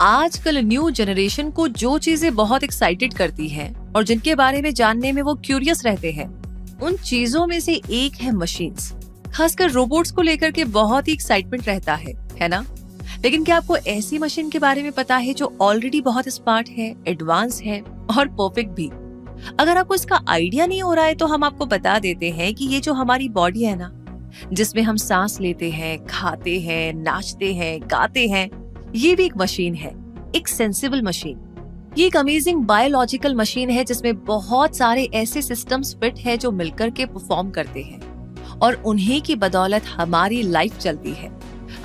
आजकल new generation को जो चीजें बहुत एक्साइटेड करती हैं और जिनके बारे में जानने में वो क्यूरियस रहते हैं, उन चीजों में से एक है मशीन्स। खासकर रोबोट्स को लेकर के बहुत ही एक्साइटमेंट रहता है ना? लेकिन क्या आपको ऐसी मशीन के बारे में पता है जो ऑलरेडी बहुत स्मार्ट है, एडवांस है और परफेक्ट भी? अगर आपको इसका आइडिया नहीं हो रहा है तो हम आपको बता देते हैं कि ये जो हमारी बॉडी है ना, जिसमें हम सांस लेते हैं, खाते हैं, नाचते हैं, गाते हैं, ये भी एक मशीन है, एक सेंसिबल मशीन। ये एक अमेजिंग बायोलॉजिकल मशीन है जिसमें बहुत सारे ऐसे सिस्टम्स फिट है जो मिलकर के परफॉर्म करते हैं और उन्हीं की बदौलत हमारी लाइफ चलती है।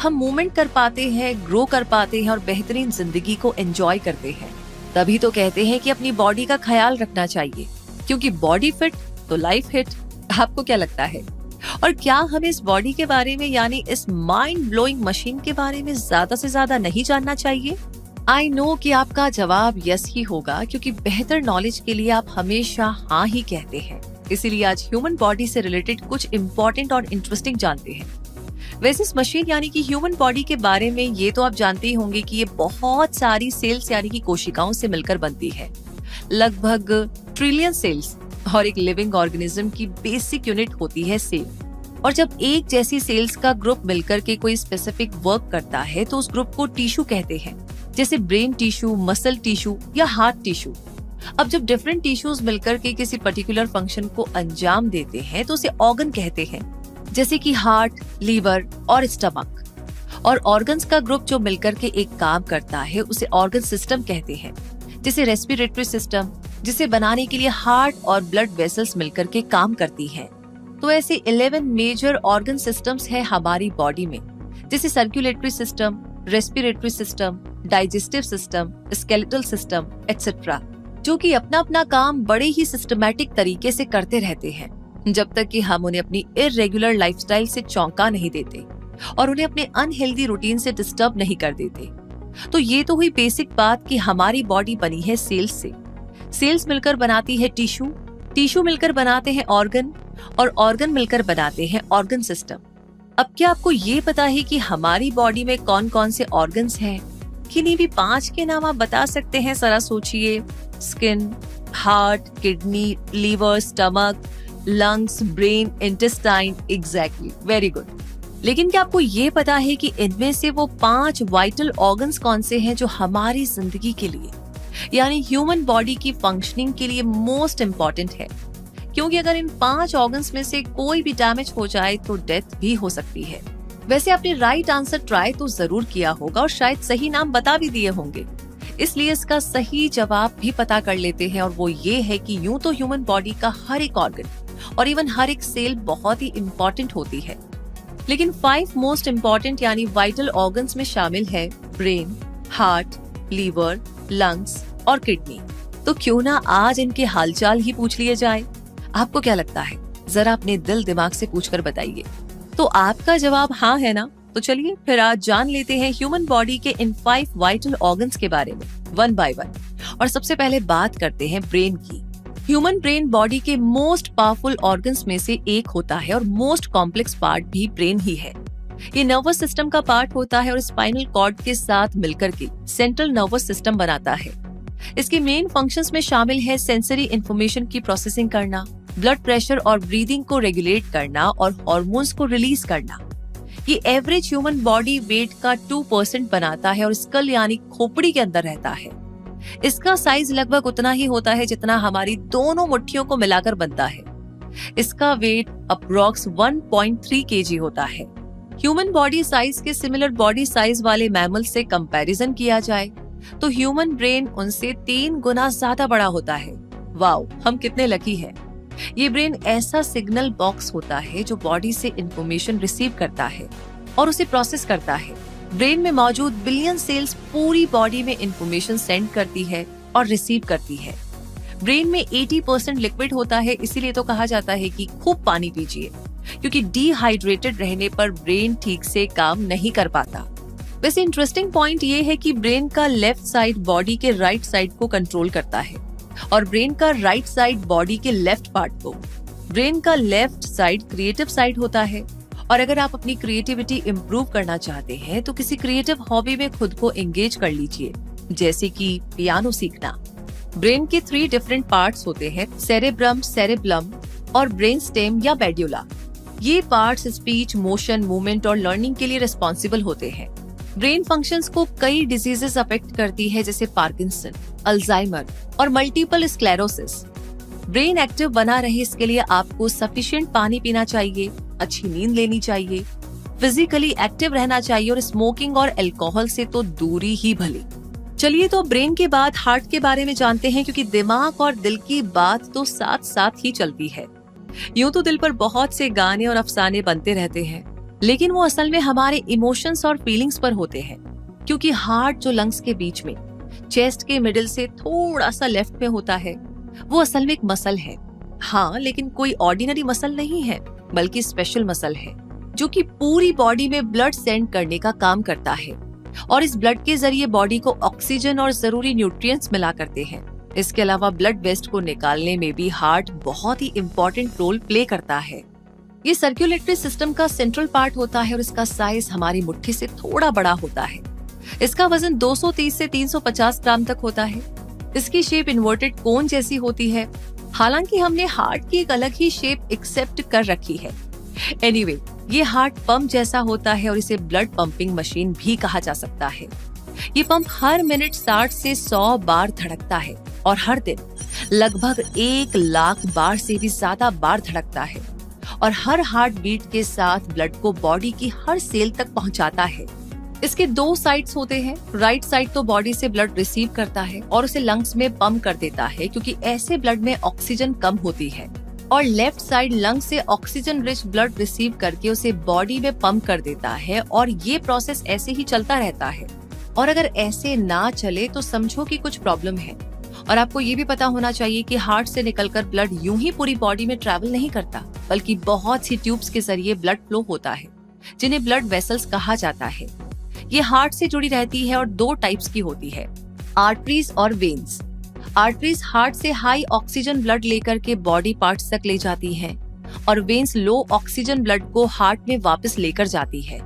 हम मूवमेंट कर पाते हैं, ग्रो कर पाते हैं और बेहतरीन जिंदगी को एंजॉय करते हैं। तभी तो कहते हैं कि अपनी बॉडी का ख्याल रखना चाहिए, क्योंकि बॉडी फिट तो लाइफ हिट। आपको क्या लगता है? और क्या हमें इस बॉडी के बारे में यानी इस माइंड ब्लोइंग मशीन के बारे में ज्यादा से ज्यादा नहीं जानना चाहिए? आई नो कि आपका जवाब यस ही होगा, क्योंकि बेहतर नॉलेज के लिए आप हमेशा हाँ ही कहते हैं। इसीलिए आज ह्यूमन बॉडी से रिलेटेड कुछ इम्पोर्टेंट और इंटरेस्टिंग जानते हैं। वैसे इस मशीन यानी कि ह्यूमन बॉडी के बारे में ये तो आप जानते ही होंगे कि ये बहुत सारी सेल्स यानी कि कोशिकाओं से मिलकर बनती है, लगभग ट्रिलियन सेल्स, और एक लिविंग ऑर्गेनिज्म की बेसिक यूनिट होती है सेल। और जब एक जैसी सेल्स का ग्रुप मिलकर के कोई स्पेसिफिक वर्क करता है तो उस ग्रुप को टिश्यू कहते हैं, जैसे ब्रेन टिश्यू, मसल टिश्यू या हार्ट टिश्यू। अब जब डिफरेंट टिश्यूज मिलकर के किसी पर्टिकुलर फंक्शन को अंजाम देते हैं तो उसे ऑर्गन कहते हैं, जैसे कि हार्ट, लीवर और स्टमक। और ऑर्गन्स का ग्रुप जो मिलकर के एक काम करता है उसे ऑर्गन सिस्टम कहते हैं, जैसे रेस्पिरेटरी सिस्टम, जिसे बनाने के लिए हार्ट और ब्लड वेसल्स मिलकर के काम करती हैं। तो ऐसे 11 मेजर ऑर्गन सिस्टम्स है हमारी बॉडी में, जैसे circulatory system, respiratory system, digestive system, skeletal system etcetera, जो कि अपना अपना काम बड़े ही सिस्टमैटिक तरीके से करते रहते हैं, जब तक कि हम उन्हें अपनी इर्रेगुलर लाइफस्टाइल से चौंका नहीं देते और उन्हें अपने अनहेल्दी रूटीन से डिस्टर्ब नहीं कर देते। तो ये तो हुई बेसिक बात कि हमारी बॉडी बनी है सेल्स से। सेल्स मिलकर बनाती है टिश्यू, टिश्यू मिलकर बनाते हैं ऑर्गन, और ऑर्गन मिलकर बनाते हैं ऑर्गन सिस्टम। अब क्या आपको ये पता है कि हमारी बॉडी में कौन कौन से ऑर्गन्स हैं? किन्हीं भी 5 के नाम आप बता सकते हैं? जरा सोचिए। Skin, heart, kidney, liver, stomach, lungs, brain, intestine. Exactly, very good. लेकिन क्या आपको ये पता है कि इनमें से वो 5 वाइटल ऑर्गन्स कौन से हैं जो हमारी जिंदगी के लिए यानी ह्यूमन बॉडी की फंक्शनिंग के लिए मोस्ट इम्पोर्टेंट है? क्योंकि अगर इन 5 ऑर्गन्स में से कोई भी डैमेज हो जाए तो डेथ भी हो सकती है। वैसे आपने राइट आंसर ट्राई तो जरूर किया होगा और शायद सही नाम बता भी दिए होंगे, इसलिए इसका सही जवाब भी पता कर लेते हैं, और वो ये है कि यूं तो ह्यूमन बॉडी का हर एक ऑर्गन और इवन हर एक सेल बहुत ही इम्पोर्टेंट होती है, लेकिन 5 मोस्ट इम्पोर्टेंट यानी वाइटल ऑर्गन्स में शामिल है ब्रेन, हार्ट, लीवर, लंग्स और किडनी। तो क्यों ना आज इनके हालचाल ही पूछ लिए जाए? आपको क्या लगता है? जरा अपने दिल दिमाग से पूछकर बताइए। तो आपका जवाब हाँ है ना? तो चलिए फिर आज जान लेते हैं ह्यूमन बॉडी के इन 5 वाइटल ऑर्गन्स के बारे में वन बाय वन। और सबसे पहले बात करते हैं ब्रेन की। ह्यूमन ब्रेन बॉडी के मोस्ट पावरफुल ऑर्गन्स में से एक होता है और मोस्ट कॉम्प्लेक्स पार्ट भी ब्रेन ही है। ये नर्वस सिस्टम का पार्ट होता है और स्पाइनल कॉर्ड के साथ मिलकर के सेंट्रल नर्वस सिस्टम बनाता है। इसके मेन फंक्शंस में शामिल है सेंसरी इंफॉर्मेशन की प्रोसेसिंग करना, ब्लड प्रेशर और ब्रीदिंग को रेगुलेट करना और हार्मोन्स को रिलीज करना। ये एवरेज ह्यूमन बॉडी वेट का 2% बनाता है और स्कल यानी खोपड़ी के अंदर रहता है। इसका साइज लगभग उतना ही होता है जितना हमारी दोनों मुट्ठियों को मिलाकर बनता है। इसका वेट अप्रॉक्स 1.3 kg होता है। ह्यूमन बॉडी साइज के सिमिलर बॉडी साइज वाले मैमल से कंपैरिजन किया जाए तो ह्यूमन ब्रेन उनसे 3 गुना ज्यादा बड़ा होता है। वाओ, हम कितने लकी हैं। ये ब्रेन ऐसा सिग्नल बॉक्स होता है जो बॉडी से इंफॉर्मेशन रिसीव करता है और उसे प्रोसेस करता है। ब्रेन में मौजूद बिलियन सेल्स पूरी बॉडी में इंफॉर्मेशन सेंड करती है और रिसीव करती है। ब्रेन में 80% लिक्विड होता है, इसीलिए तो कहा जाता है कि खूब पानी पीजिए, क्योंकि डिहाइड्रेटेड रहने पर ब्रेन ठीक से काम नहीं कर पाता। वैसे इंटरेस्टिंग पॉइंट ये है कि ब्रेन का लेफ्ट साइड बॉडी के राइट साइड को कंट्रोल करता है और ब्रेन का राइट साइड बॉडी के लेफ्ट पार्ट को। ब्रेन का लेफ्ट साइड क्रिएटिव साइड होता है और अगर आप अपनी क्रिएटिविटी इम्प्रूव करना चाहते हैं तो किसी क्रिएटिव हॉबी में खुद को एंगेज कर लीजिए, जैसे कि पियानो सीखना। ब्रेन के 3 डिफरेंट पार्ट्स होते हैं, सेरेब्रम, सेरेब्लम और ब्रेन स्टेम या मेड्यूला। ये पार्ट्स स्पीच, मोशन, मूवमेंट और लर्निंग के लिए रिस्पॉन्सिबल होते हैं। ब्रेन फंक्शंस को कई डिजीजेस अफेक्ट करती है, जैसे पार्किंसन, अल्जाइमर और मल्टीपल स्क्लेरोसिस। ब्रेन एक्टिव बना रहे इसके लिए आपको सफिशिएंट पानी पीना चाहिए, अच्छी नींद लेनी चाहिए, फिजिकली एक्टिव रहना चाहिए और स्मोकिंग और अल्कोहल से तो दूरी ही भली। चलिए तो ब्रेन के बाद हार्ट के बारे में जानते हैं, क्योंकि दिमाग और दिल की बात तो साथ साथ ही चलती है। यूं तो दिल पर बहुत से गाने और अफसाने बनते रहते हैं, लेकिन वो असल में हमारे इमोशंस और फीलिंग्स पर होते हैं, क्योंकि हार्ट जो लंग्स के बीच में, चेस्ट के मिडिल से थोड़ा सा लेफ्ट में होता है, वो असल में एक मसल है। हाँ, लेकिन कोई ऑर्डिनरी मसल नहीं है, बल्कि स्पेशल मसल है, जो कि पूरी बॉडी में ब्लड सेंड करने का काम करता है और इस ब्लड के जरिए बॉडी को ऑक्सीजन और जरूरी न्यूट्रिएंट्स मिला करते हैं। इसके अलावा ब्लड वेस्ट को निकालने में भी हार्ट बहुत ही इम्पोर्टेंट रोल प्ले करता है। ये सर्कुलेटरी सिस्टम का सेंट्रल पार्ट होता है और इसका साइज हमारी मुट्ठी से थोड़ा बड़ा होता है। इसका वजन 230 से 350 ग्राम तक होता है। इसकी शेप इन्वर्टेड कोन जैसी होती है। हालांकि हमने हार्ट की एक अलग ही शेप एक्सेप्ट कर रखी है। एनीवे, ये हार्ट पंप जैसा होता है और इसे ब्लड पंपिंग मशीन भी कहा जा सकता है। ये पंप हर मिनट 60 से 100 बार धड़कता है और हर दिन लगभग 1 लाख बार से भी ज्यादा बार धड़कता है और हर हार्ट बीट के साथ ब्लड को बॉडी की हर सेल तक पहुंचाता है। इसके 2 साइड्स होते हैं। राइट साइड तो बॉडी से ब्लड रिसीव करता है और उसे लंग्स में पंप कर देता है, क्योंकि ऐसे ब्लड में ऑक्सीजन कम होती है, और लेफ्ट साइड लंग से ऑक्सीजन रिच ब्लड रिसीव करके उसे बॉडी में पंप कर देता है और ये प्रोसेस ऐसे ही चलता रहता है। और अगर ऐसे ना चले तो समझो कि कुछ प्रॉब्लम है। और आपको ये भी पता होना चाहिए कि हार्ट से निकलकर ब्लड यूं ही पूरी बॉडी में ट्रैवल नहीं करता, बल्कि बहुत सी ट्यूब्स के जरिए ब्लड फ्लो होता है, जिन्हें ब्लड वेसल्स कहा जाता है। ये हार्ट से जुड़ी रहती है और 2 टाइप्स की होती है, आर्टरीज और वेन्स। आर्टरीज हार्ट से हाई ऑक्सीजन ब्लड लेकर के बॉडी पार्ट्स तक ले जाती हैं और वेन्स लो ऑक्सीजन ब्लड को हार्ट में वापस लेकर जाती है।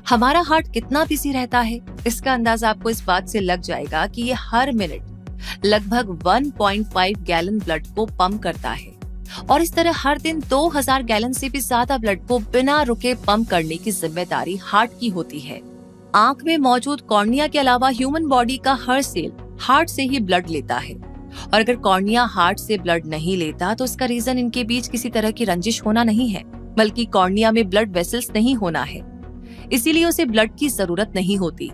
हमारा हार्ट कितना बिजी रहता है, इसका अंदाजा आपको इस बात से लग जाएगा कि ये हर मिनट लगभग 1.5 गैलन ब्लड को पंप करता है और इस तरह हर दिन 2000 गैलन से भी ज्यादा ब्लड को बिना रुके पंप करने की जिम्मेदारी हार्ट की होती है। आंख में मौजूद कॉर्निया के अलावा ह्यूमन बॉडी का हर सेल हार्ट से ही ब्लड लेता है और अगर कॉर्निया हार्ट से ब्लड नहीं लेता तो इसका रीजन इनके बीच किसी तरह की रंजिश होना नहीं है, बल्कि कॉर्निया में ब्लड वेसल्स नहीं होना है, इसीलिए उसे ब्लड की जरूरत नहीं होती।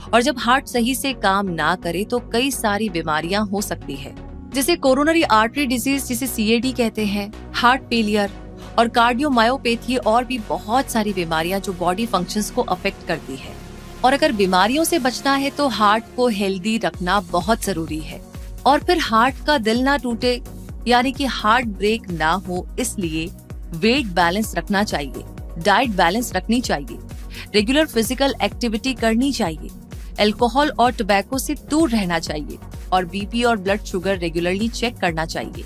और जब हार्ट सही से काम ना करे तो कई सारी बीमारियां हो सकती है, जैसे कोरोनरी आर्टरी डिजीज जिसे CAD कहते हैं, हार्ट फेलियर और कार्डियोमायोपैथी और भी बहुत सारी बीमारियां जो बॉडी फंक्शंस को अफेक्ट करती है। और अगर बीमारियों से बचना है तो हार्ट को हेल्दी रखना बहुत जरूरी है। और फिर हार्ट का दिल ना टूटे, यानी कि हार्ट ब्रेक ना हो, इसलिए वेट बैलेंस रखना चाहिए, डाइट बैलेंस रखनी चाहिए, रेगुलर फिजिकल एक्टिविटी करनी चाहिए, अल्कोहल और टोबैको से दूर रहना चाहिए और BP और ब्लड शुगर रेगुलरली चेक करना चाहिए।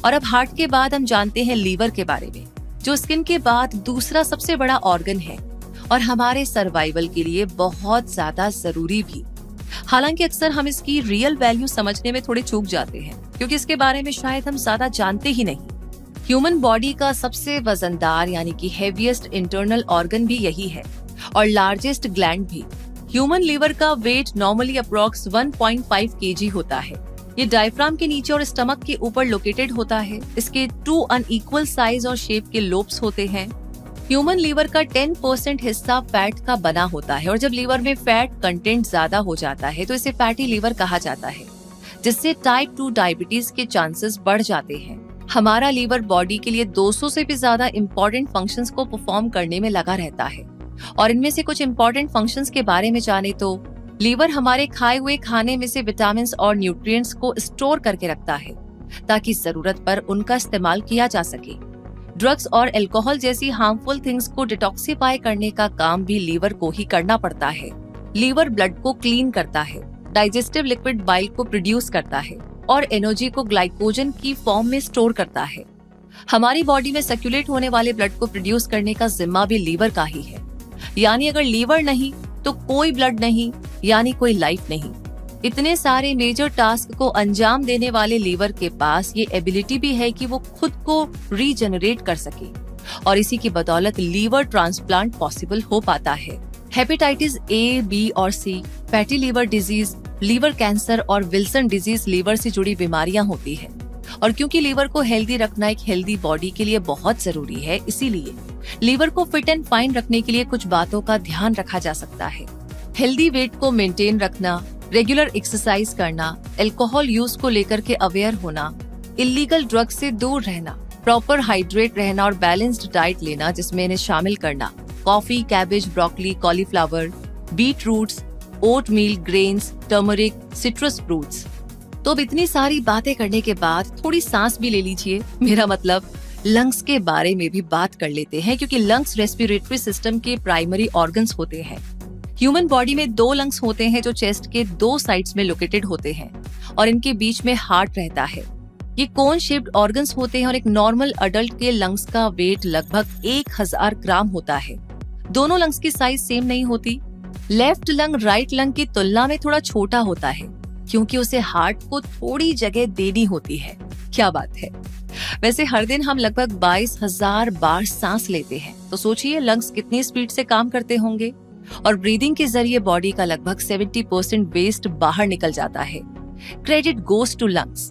और अब हार्ट के बाद हम जानते हैं लीवर के बारे में, जो स्किन के बाद दूसरा सबसे बड़ा ऑर्गन है और हमारे सर्वाइवल के लिए बहुत ज्यादा जरूरी भी। हालांकि अक्सर हम इसकी रियल वैल्यू समझने में थोड़े चूक जाते हैं, क्योंकि इसके बारे में शायद हम ज्यादा जानते ही नहीं। ह्यूमन बॉडी का सबसे वजनदार यानी कि हेवीएस्ट इंटरनल ऑर्गन भी यही है और लार्जेस्ट ग्लैंड भी। ह्यूमन लीवर का वेट नॉर्मली अप्रॉक्स 1.5 kg होता है। ये डायफ्राम के नीचे और स्टमक के ऊपर लोकेटेड होता है। इसके 2 अनइक्वल साइज और शेप के लोब्स होते हैं। ह्यूमन लीवर का 10% हिस्सा फैट का बना होता है और जब लीवर में फैट कंटेंट ज्यादा हो जाता है तो इसे फैटी लीवर कहा जाता है, जिससे टाइप 2 डायबिटीज के चांसेस बढ़ जाते हैं। हमारा लीवर बॉडी के लिए 200 से भी ज्यादा इम्पोर्टेंट फंक्शंस को परफॉर्म करने में लगा रहता है और इनमें से कुछ इम्पोर्टेंट फंक्शंस के बारे में जाने तो लीवर हमारे खाए हुए खाने में से विटामिन्स और न्यूट्रिएंट्स को स्टोर करके रखता है ताकि जरूरत पर उनका इस्तेमाल किया जा सके। ड्रग्स और अल्कोहल जैसी हार्मफुल थिंग्स को डिटॉक्सिफाई करने का काम भी लीवर को ही करना पड़ता है। लीवर ब्लड को क्लीन करता है, डाइजेस्टिव लिक्विड बाइल को प्रोड्यूस करता है और एनर्जी को ग्लाइकोजन की फॉर्म में स्टोर करता है। हमारी बॉडी में सर्कुलेट होने वाले ब्लड को प्रोड्यूस करने का जिम्मा भी लीवर का ही है। यानी अगर लीवर नहीं तो कोई ब्लड नहीं, यानी कोई लाइफ नहीं। इतने सारे मेजर टास्क को अंजाम देने वाले लीवर के पास ये एबिलिटी भी है कि वो खुद को रीजनरेट कर सके, और इसी की बदौलत लीवर ट्रांसप्लांट पॉसिबल हो पाता है। हेपेटाइटिस ए, बी और C, fatty liver disease, liver cancer और विल्सन डिजीज लीवर से जुड़ी बीमारियां होती है। और क्योंकि लीवर को हेल्दी रखना एक हेल्दी बॉडी के लिए बहुत जरूरी है, इसीलिए लीवर को फिट एंड फाइन रखने के लिए कुछ बातों का ध्यान रखा जा सकता है। हेल्दी वेट को मेंटेन रखना, रेगुलर एक्सरसाइज करना, अल्कोहल यूज को लेकर के अवेयर होना, इलीगल ड्रग से दूर रहना, प्रॉपर हाइड्रेट रहना और बैलेंस्ड डाइट लेना जिसमें इन्हें शामिल करना coffee, cabbage, broccoli, cauliflower, beet roots, oat meal, grains, turmeric, citrus fruits. तो अब इतनी सारी बातें करने के बाद थोड़ी सांस भी ले लीजिए। मेरा मतलब लंग्स के बारे में भी बात कर लेते हैं, क्योंकि लंग्स रेस्पिरेटरी सिस्टम के प्राइमरी ऑर्गन्स होते हैं। ह्यूमन बॉडी में 2 लंग्स होते हैं जो चेस्ट के 2 साइड्स में लोकेटेड होते हैं, और इनके बीच में हार्ट रहता है। ये कोन शेप्ड ऑर्गन्स होते हैं और एक नॉर्मल अडल्ट के लंग्स का वेट लगभग 1000 ग्राम होता है। दोनों लंग्स की साइज सेम नहीं होती। लेफ्ट लंग राइट लंग की तुलना में थोड़ा छोटा होता है, क्योंकि उसे हार्ट को थोड़ी जगह देनी होती है। क्या बात है। वैसे हर दिन हम लगभग 22,000 बार सांस लेते हैं, तो सोचिए लंग्स कितनी स्पीड से काम करते होंगे। और ब्रीदिंग के जरिए बॉडी का लगभग 70% वेस्ट बाहर निकल जाता है। Credit goes to lungs.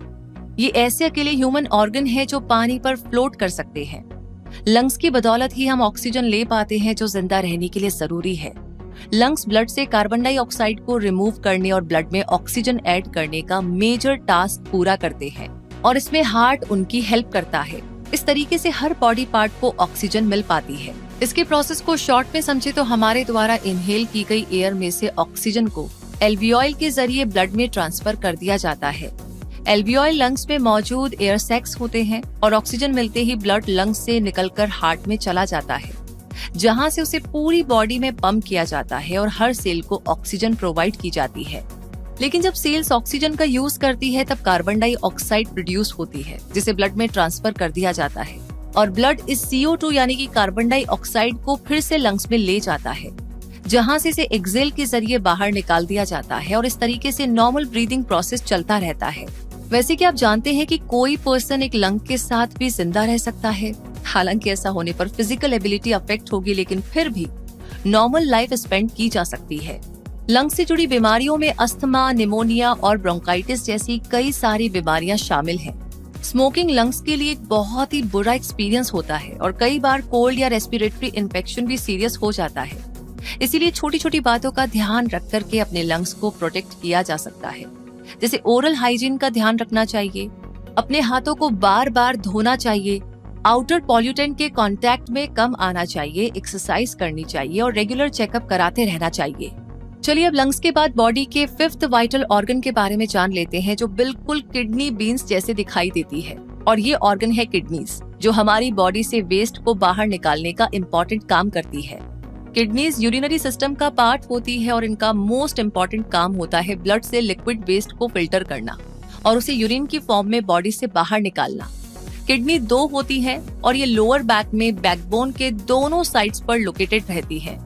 ये ऐसे अकेले ह्यूमन ऑर्गन है जो पानी पर फ्लोट कर सकते हैं। लंग्स की बदौलत ही हम ऑक्सीजन ले पाते हैं जो जिंदा रहने के लिए जरूरी है। लंग्स ब्लड से कार्बन डाइऑक्साइड को रिमूव करने और ब्लड में ऑक्सीजन ऐड करने का मेजर टास्क पूरा करते हैं, और इसमें हार्ट उनकी हेल्प करता है। इस तरीके से हर बॉडी पार्ट को ऑक्सीजन मिल पाती है। इसके प्रोसेस को शॉर्ट में समझे तो हमारे द्वारा इनहेल की गई एयर में से ऑक्सीजन को एल्वियोल के जरिए ब्लड में ट्रांसफर कर दिया जाता है। एल्वियोल लंग्स में मौजूद एयर सैक्स होते हैं, और ऑक्सीजन मिलते ही ब्लड लंग्स से निकलकर हार्ट में चला जाता है, जहां से उसे पूरी बॉडी में पंप किया जाता है और हर सेल को ऑक्सीजन प्रोवाइड की जाती है। लेकिन जब सेल्स ऑक्सीजन का यूज करती है तब कार्बन डाइऑक्साइड प्रोड्यूस होती है, जिसे ब्लड में ट्रांसफर कर दिया जाता है, और ब्लड इस CO2 यानी कि कार्बन डाइऑक्साइड को फिर से लंग्स में ले जाता है, जहां से इसे एक्सेल के जरिए बाहर निकाल दिया जाता है, और इस तरीके से नॉर्मल ब्रीदिंग प्रोसेस चलता रहता है। वैसे क्या आप जानते हैं कि कोई पर्सन एक लंग के साथ भी जिंदा रह सकता है? हालांकि ऐसा होने पर फिजिकल एबिलिटी अफेक्ट होगी, लेकिन फिर भी नॉर्मल लाइफ स्पेंड की जा सकती है। लंग से जुड़ी बीमारियों में अस्थमा, निमोनिया और ब्रोंकाइटिस जैसी कई सारी बीमारियां शामिल हैं। स्मोकिंग लंग्स के लिए एक बहुत ही बुरा एक्सपीरियंस होता है, और कई बार कोल्ड या रेस्पिरेटरी इन्फेक्शन भी सीरियस हो जाता है। इसीलिए छोटी छोटी बातों का ध्यान रख करके अपने लंग्स को प्रोटेक्ट किया जा सकता है। जैसे ओरल हाइजीन का ध्यान रखना चाहिए, अपने हाथों को बार बार धोना चाहिए, आउटर पॉल्यूटेंट के कांटेक्ट में कम आना चाहिए, एक्सरसाइज करनी चाहिए और रेगुलर चेकअप कराते रहना चाहिए। चलिए अब लंग्स के बाद बॉडी के 5th वाइटल ऑर्गन के बारे में जान लेते हैं, जो बिल्कुल किडनी बीन्स जैसे दिखाई देती है। और ये ऑर्गन है किडनीज, जो हमारी बॉडी से वेस्ट को बाहर निकालने का इम्पोर्टेंट काम करती है। किडनीज यूरिनरी सिस्टम का पार्ट होती है, और इनका मोस्ट इम्पोर्टेंट काम होता है ब्लड से लिक्विड वेस्ट को फिल्टर करना और उसे यूरिन की फॉर्म में बॉडी से बाहर निकालना। किडनी 2 होती है, और ये लोअर बैक में बैकबोन के दोनों साइड्स पर लोकेटेड रहती है।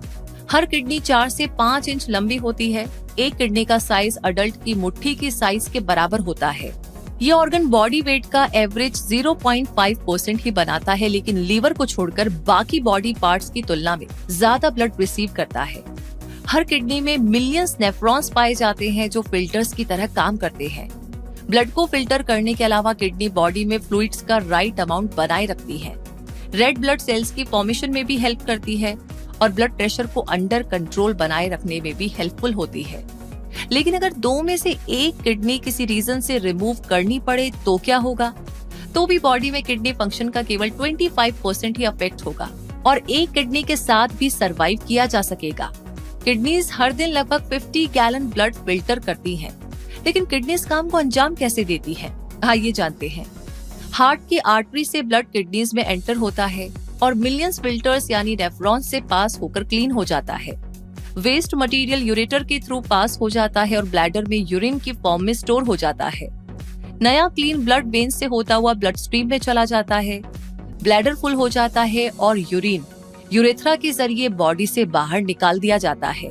हर किडनी 4 से 5 इंच लंबी होती है। एक किडनी का साइज अडल्ट की मुट्ठी की साइज के बराबर होता है। ये ऑर्गन बॉडी वेट का एवरेज 0.5% ही बनाता है, लेकिन लीवर को छोड़कर बाकी बॉडी पार्ट्स की तुलना में ज्यादा ब्लड रिसीव करता है। हर किडनी में मिलियंस नेफ्रॉन्स पाए जाते हैं, जो फिल्टर्स की तरह काम करते हैं। ब्लड को फिल्टर करने के अलावा किडनी बॉडी में फ्लूइड्स का राइट अमाउंट बनाए रखती है। रेड ब्लड सेल्स की फॉर्मेशन में भी हेल्प करती है, और ब्लड प्रेशर को अंडर कंट्रोल बनाए रखने में भी हेल्पफुल होती है। लेकिन अगर 2 में से एक किडनी किसी रीजन से रिमूव करनी पड़े तो क्या होगा? तो भी बॉडी में किडनी फंक्शन का केवल 25% ही अफेक्ट होगा, और एक किडनी के साथ भी सरवाइव किया जा सकेगा। किडनीज हर दिन लगभग 50 गैलन ब्लड फिल्टर करती हैं, लेकिन किडनीज काम को अंजाम कैसे देती है? आइए जानते हैं। हार्ट की आर्टरी से ब्लड किडनीज में एंटर होता है, और मिलियंस फिल्टर्स यानी नेफ्रॉन्स से पास होकर क्लीन हो जाता है। वेस्ट मटेरियल यूरेटर के थ्रू पास हो जाता है और ब्लैडर में यूरिन की फॉर्म में स्टोर हो जाता है। नया क्लीन ब्लड वेन्स से होता हुआ ब्लड स्ट्रीम में चला जाता है, ब्लैडर फुल हो जाता है और यूरिन यूरेथ्रा के जरिए बॉडी से बाहर निकाल दिया जाता है।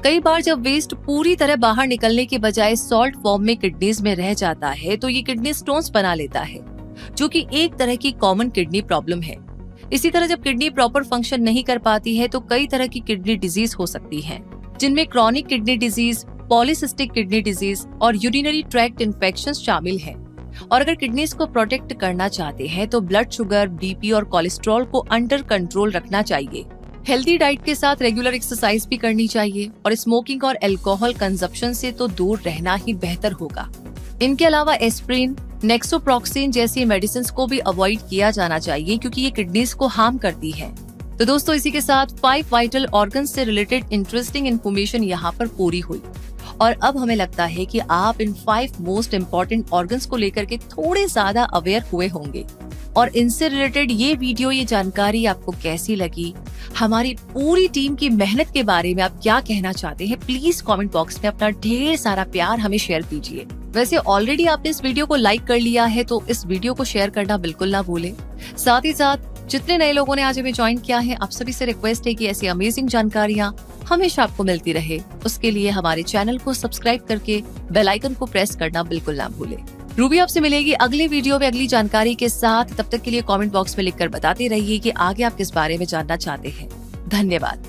कई बार जब वेस्ट पूरी तरह बाहर निकलने के बजाय सॉल्ट फॉर्म में किडनीज में रह जाता है तो ये किडनी स्टोन्स बना लेता है, जो कि एक तरह की कॉमन किडनी प्रॉब्लम है। इसी तरह जब किडनी प्रॉपर फंक्शन नहीं कर पाती है तो कई तरह की किडनी डिजीज हो सकती है, जिनमें chronic kidney disease, polycystic kidney disease और यूरिनरी ट्रैक्ट इन्फेक्शन शामिल हैं। और अगर किडनीज को प्रोटेक्ट करना चाहते हैं तो ब्लड शुगर, बीपी और कोलेस्ट्रॉल को अंडर कंट्रोल रखना चाहिए। हेल्दी डाइट के साथ रेगुलर एक्सरसाइज भी करनी चाहिए और स्मोकिंग और अल्कोहल कंजप्शन से तो दूर रहना ही बेहतर होगा। इनके अलावा एस्प्रिन, नेक्सोप्रोक्सिन जैसी मेडिसिन को भी अवॉइड किया जाना चाहिए, क्योंकि ये किडनीज को हार्म करती है। तो दोस्तों, इसी के साथ 5 वाइटल ऑर्गन से रिलेटेड इंटरेस्टिंग इन्फॉर्मेशन यहाँ पर पूरी हुई और अब हमें लगता है कि आप इन 5 मोस्ट इम्पोर्टेंट ऑर्गन्स को लेकर के थोड़े ज्यादा अवेयर हुए होंगे। और इनसे रिलेटेड ये जानकारी आपको कैसी लगी, हमारी पूरी टीम की मेहनत के बारे में आप क्या कहना चाहते हैं, प्लीज कमेंट बॉक्स में अपना ढेर सारा प्यार हमें शेयर कीजिए। वैसे ऑलरेडी आपने इस वीडियो को लाइक कर लिया है तो इस वीडियो को शेयर करना बिल्कुल ना भूलें। साथ ही साथ जितने नए लोगों ने आज हमें ज्वाइन किया है, आप सभी से रिक्वेस्ट है कि ऐसी अमेजिंग जानकारियां हमेशा आपको मिलती रहे, उसके लिए हमारे चैनल को सब्सक्राइब करके बेल आइकन को प्रेस करना बिल्कुल ना भूलें। रूबी आपसे मिलेगी अगले वीडियो में अगली जानकारी के साथ। तब तक के लिए कमेंट बॉक्स में लिखकर बताते रहिए कि आगे आप किस बारे में जानना चाहते हैं। धन्यवाद।